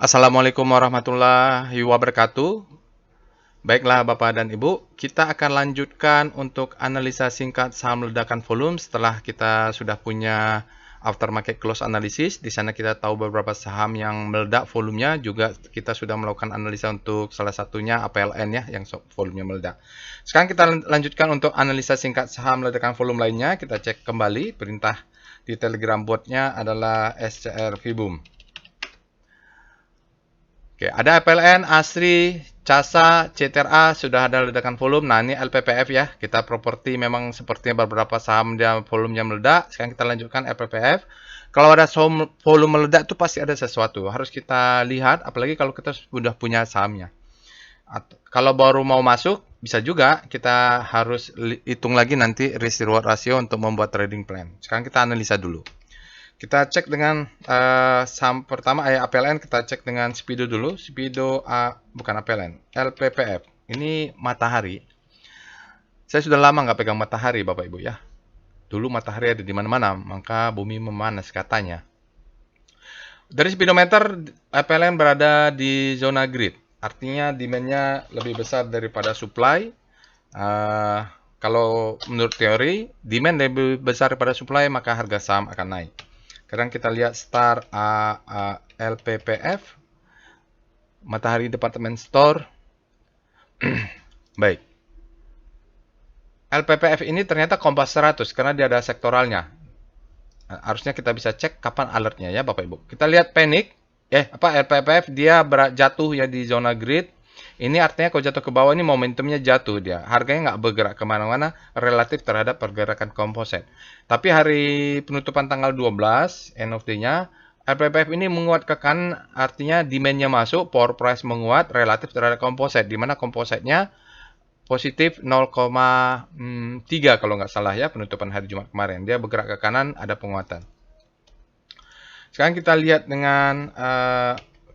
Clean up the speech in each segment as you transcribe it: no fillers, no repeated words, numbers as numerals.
Assalamualaikum warahmatullahi wabarakatuh. Baiklah Bapak dan Ibu, kita akan lanjutkan untuk analisa singkat saham ledakan volume setelah kita sudah punya aftermarket close analysis. Di sana kita tahu beberapa saham yang meledak volumenya, juga kita sudah melakukan analisa untuk salah satunya APLN ya, yang volumenya meledak. Sekarang kita lanjutkan untuk analisa singkat saham ledakan volume lainnya. Kita cek kembali perintah di Telegram botnya adalah SCR Vibum. Oke, ada PLN, ASRI, CASA, CTRA sudah ada ledakan volume. Nah, ini LPPF ya. Kita properti memang sepertinya beberapa saham dia volumenya meledak. Sekarang kita lanjutkan LPPF. Kalau ada volume meledak itu pasti ada sesuatu. Harus kita lihat, apalagi kalau kita sudah punya sahamnya. Kalau baru mau masuk, bisa juga kita harus hitung lagi nanti risk reward ratio untuk membuat trading plan. Sekarang kita analisa dulu. Kita cek dengan saham pertama APLN, kita cek dengan Speedo dulu. Speedo bukan APLN, LPPF. Ini matahari. Saya sudah lama nggak pegang matahari Bapak Ibu ya. Dulu matahari ada di mana-mana, maka bumi memanas katanya. Dari speedometer, APLN berada di zona grid. Artinya demand-nya lebih besar daripada supply. Kalau menurut teori, demand lebih besar daripada supply, maka harga saham akan naik. Sekarang kita lihat Star LPPF, Matahari Department Store. Baik. LPPF ini ternyata Kompas 100 karena dia ada sektoralnya. Harusnya kita bisa cek kapan alertnya ya Bapak Ibu. Kita lihat panic. LPPF dia jatuh ya di zona grid. Ini artinya kalau jatuh ke bawah ini momentumnya jatuh dia. Harganya nggak bergerak kemana-mana relatif terhadap pergerakan komposit. Tapi hari penutupan tanggal 12, end of day-nya, LPPF ini menguat ke kanan, artinya demand-nya masuk, power price menguat relatif terhadap komposit. Di mana kompositnya positif 0,3 kalau nggak salah ya penutupan hari Jumat kemarin. Dia bergerak ke kanan, ada penguatan. Sekarang kita lihat dengan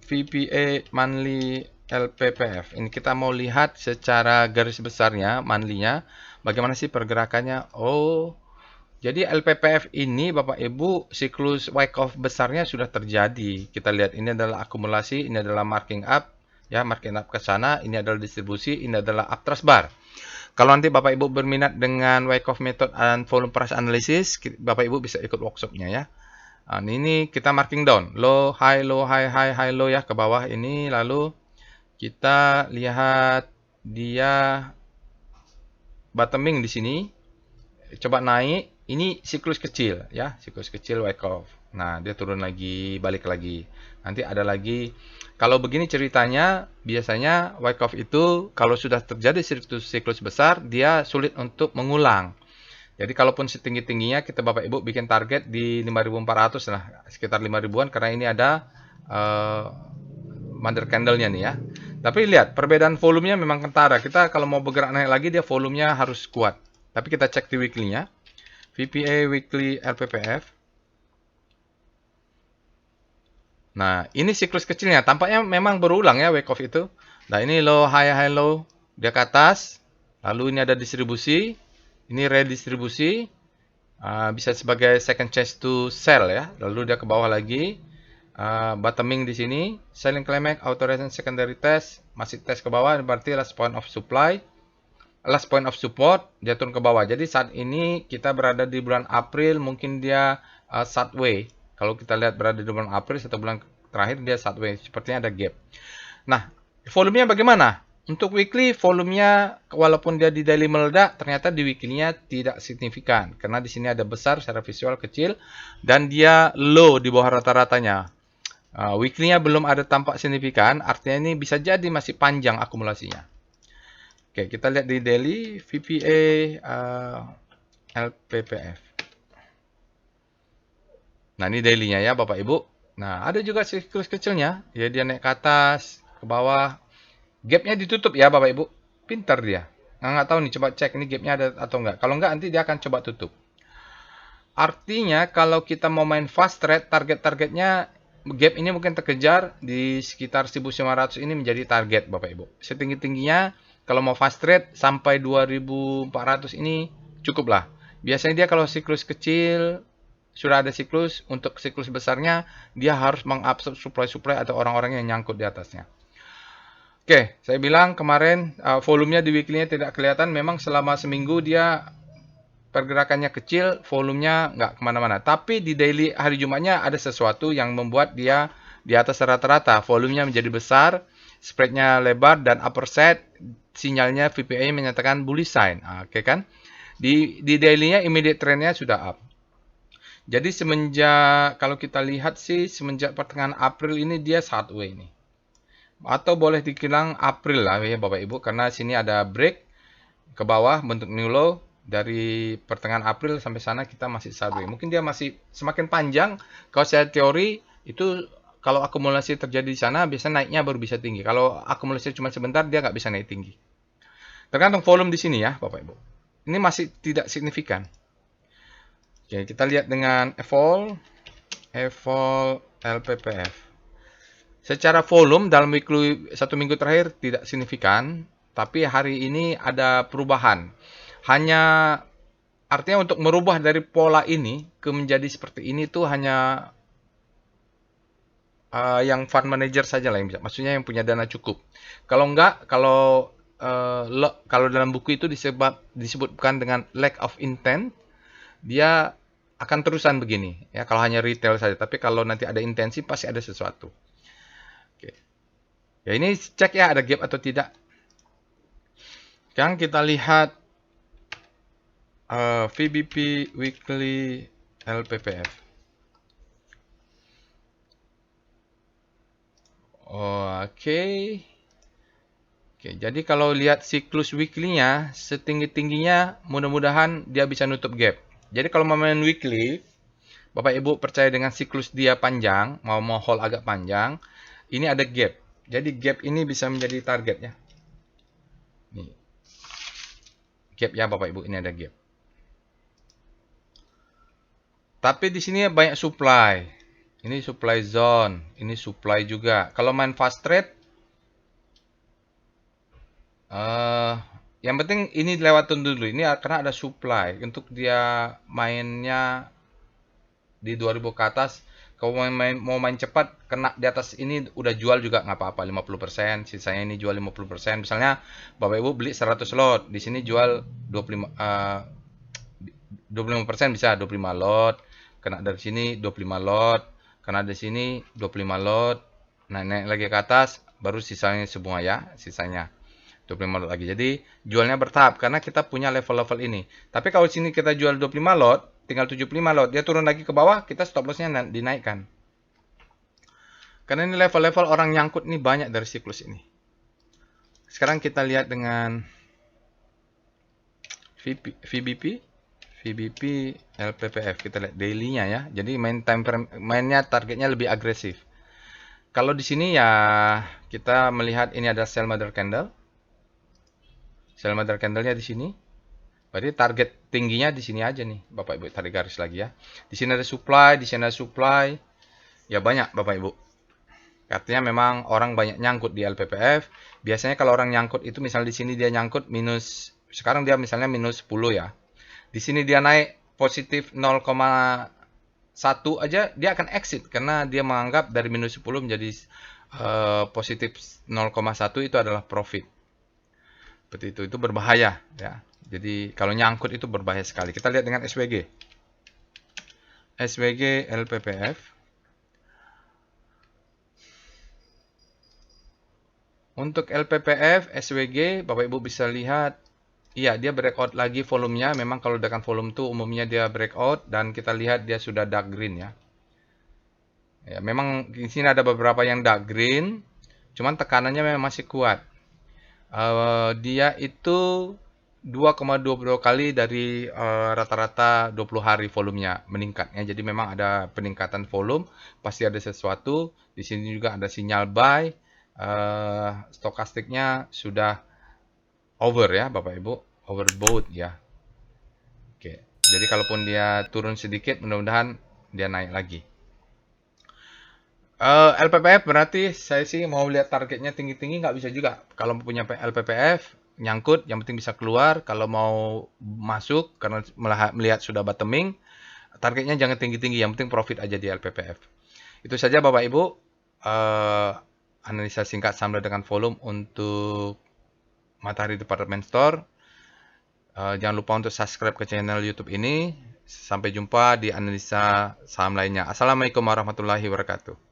VPA monthly LPPF. Ini kita mau lihat secara garis besarnya, monthly-nya, bagaimana sih pergerakannya. Oh, jadi LPPF ini Bapak Ibu, siklus Wyckoff besarnya sudah terjadi. Kita lihat ini adalah akumulasi, ini adalah marking up, ya marking up ke sana, ini adalah distribusi, ini adalah uptrust bar. Kalau nanti Bapak Ibu berminat dengan Wyckoff method and volume price analysis, Bapak Ibu bisa ikut workshopnya ya. Nah, ini kita marking down, low, high, low ya ke bawah ini. Lalu kita lihat dia bottoming di sini. Coba naik, ini siklus kecil ya, siklus kecil Wyckoff. Nah, dia turun lagi, balik lagi. Nanti ada lagi. Kalau begini ceritanya, biasanya Wyckoff itu kalau sudah terjadi siklus besar, dia sulit untuk mengulang. Jadi kalaupun setinggi-tingginya kita Bapak Ibu bikin target di 5.400 lah, sekitar 5.000-an karena ini ada mother candle-nya nih ya. Tapi lihat, perbedaan volumenya memang kentara. Kita kalau mau bergerak naik lagi dia volumenya harus kuat. Tapi kita cek di weekly-nya. VPA weekly LPPF. Nah, ini siklus kecilnya. Tampaknya memang berulang ya Wyckoff itu. Nah, ini low, high, low. Dia ke atas. Lalu ini ada distribusi. Ini redistribusi, bisa sebagai second chance to sell ya. Lalu dia ke bawah lagi, bottoming di sini, selling climax, authorization secondary test, masih tes ke bawah, berarti last point of supply, last point of support, dia turun ke bawah. Jadi saat ini kita berada di bulan April, mungkin dia sideways. Kalau kita lihat berada di bulan April, 1 bulan terakhir dia sideways, sepertinya ada gap. Nah, volumenya bagaimana? Untuk weekly, volumenya walaupun dia di daily meledak, ternyata di weekly-nya tidak signifikan. Karena di sini ada besar secara visual kecil, dan dia low di bawah rata-ratanya. Weekly-nya belum ada tampak signifikan, artinya ini bisa jadi masih panjang akumulasinya. Oke, kita lihat di daily, VPA, LPPF. Nah, ini daily-nya ya Bapak Ibu. Nah, ada juga siklus kecilnya. Ya, dia naik ke atas, ke bawah. Gapnya ditutup ya Bapak Ibu. Pintar dia. Nggak tahu nih, coba cek ini gapnya ada atau enggak. Kalau enggak, nanti dia akan coba tutup. Artinya kalau kita mau main fast trade, target-targetnya gap ini mungkin terkejar di sekitar 1.500 ini menjadi target Bapak Ibu. Setinggi-tingginya kalau mau fast trade sampai 2.400 ini cukuplah. Biasanya dia kalau siklus kecil sudah ada siklus, untuk siklus besarnya dia harus mengabsorb supply atau orang-orang yang nyangkut di atasnya. Oke, saya bilang kemarin volumenya di weekly-nya tidak kelihatan. Memang selama seminggu dia pergerakannya kecil, volumenya nggak kemana-mana. Tapi di daily hari Jumatnya ada sesuatu yang membuat dia di atas rata-rata. Volumenya menjadi besar, spreadnya lebar, dan upper set, sinyalnya VPA menyatakan bullish sign. Oke kan? Di daily-nya immediate trend-nya sudah up. Jadi semenjak, kalau kita lihat sih, semenjak pertengahan April ini dia sideways ini. Atau boleh dibilang April lah ya Bapak Ibu, karena sini ada break ke bawah bentuk new low. Dari pertengahan April sampai sana kita masih sideways. Mungkin dia masih semakin panjang. Kalau saya teori itu kalau akumulasi terjadi di sana biasanya naiknya baru bisa tinggi. Kalau akumulasi cuma sebentar dia nggak bisa naik tinggi. Tergantung volume di sini ya Bapak Ibu. Ini masih tidak signifikan. Oke, kita lihat dengan evol LPPF. Secara volume dalam weekly 1 minggu terakhir tidak signifikan, tapi hari ini ada perubahan. Hanya artinya untuk merubah dari pola ini ke menjadi seperti ini tuh hanya yang fund manager saja lah yang bisa. Maksudnya yang punya dana cukup. Kalau enggak, kalau dalam buku itu disebutkan dengan lack of intent, dia akan terusan begini ya kalau hanya retail saja. Tapi kalau nanti ada intensi pasti ada sesuatu. Oke. Ya ini cek ya ada gap atau tidak. Sekarang kita lihat VBP Weekly LPPF. Oke. Oke, jadi kalau lihat siklus weekly-nya, setinggi-tingginya mudah-mudahan dia bisa nutup gap. Jadi kalau mau main weekly, Bapak Ibu percaya dengan siklus dia panjang, mau hold agak panjang, ini ada gap. Jadi gap ini bisa menjadi target ya. Nih. Gap ya Bapak Ibu, ini ada gap. Tapi di sini banyak supply. Ini supply zone, ini supply juga. Kalau main fast trade, yang penting ini lewatin dulu. Ini karena ada supply. Untuk dia mainnya di 2000 ke atas, kalau mau main cepat, kena di atas ini udah jual juga nggak apa-apa, 50%. Sisanya ini jual 50%. Misalnya Bapak Ibu beli 100 lot, di sini jual 25% bisa 25 lot. Kena dari sini 25 lot. Kena dari sini 25 lot. Naik lagi ke atas, baru sisanya semua ya, sisanya. 25 lot lagi. Jadi jualnya bertahap karena kita punya level-level ini. Tapi kalau sini kita jual 25 lot, tinggal 75 lot, dia turun lagi ke bawah, kita stop lossnya dinaikkan. Karena ini level-level orang nyangkut ini banyak dari siklus ini. Sekarang kita lihat dengan VBP LPPF. Kita lihat daily-nya ya. Jadi mainnya targetnya lebih agresif. Kalau di sini ya kita melihat ini ada sell mother candle. Sell mother candle-nya di sini. Berarti target tingginya di sini aja nih, Bapak Ibu. Tarik garis lagi ya. Di sini ada supply, di sini ada supply. Ya banyak, Bapak Ibu. Artinya memang orang banyak nyangkut di LPPF. Biasanya kalau orang nyangkut itu misalnya di sini dia nyangkut minus, sekarang dia misalnya minus 10 ya. Di sini dia naik positif 0,1 aja, dia akan exit. Karena dia menganggap dari minus 10 menjadi positif 0,1 itu adalah profit. Seperti itu berbahaya ya. Jadi kalau nyangkut itu berbahaya sekali. Kita lihat dengan SWG. SWG LPPF. Untuk LPPF, SWG, Bapak Ibu bisa lihat, iya dia breakout lagi volumenya. Memang kalau dengan volume itu umumnya dia breakout dan kita lihat dia sudah dark green ya. Ya, memang di sini ada beberapa yang dark green, cuman tekanannya memang masih kuat. Dia itu 2,22 kali dari rata-rata 20 hari volumenya meningkat ya. Jadi memang ada peningkatan volume, pasti ada sesuatu. Di sini juga ada sinyal buy. Stokastiknya sudah over ya Bapak Ibu, overbought ya. Oke. Jadi kalaupun dia turun sedikit, mudah-mudahan dia naik lagi. LPPF berarti saya sih mau lihat targetnya tinggi-tinggi nggak bisa juga. Kalau punya LPPF nyangkut, yang penting bisa keluar. Kalau mau masuk karena melihat sudah bottoming, Targetnya jangan tinggi-tinggi, yang penting profit aja di LPPF. Itu saja Bapak Ibu, eh, analisa singkat saham dengan volume untuk Matahari Department Store. Jangan lupa untuk subscribe ke channel YouTube ini. Sampai jumpa di analisa saham lainnya. Assalamualaikum warahmatullahi wabarakatuh.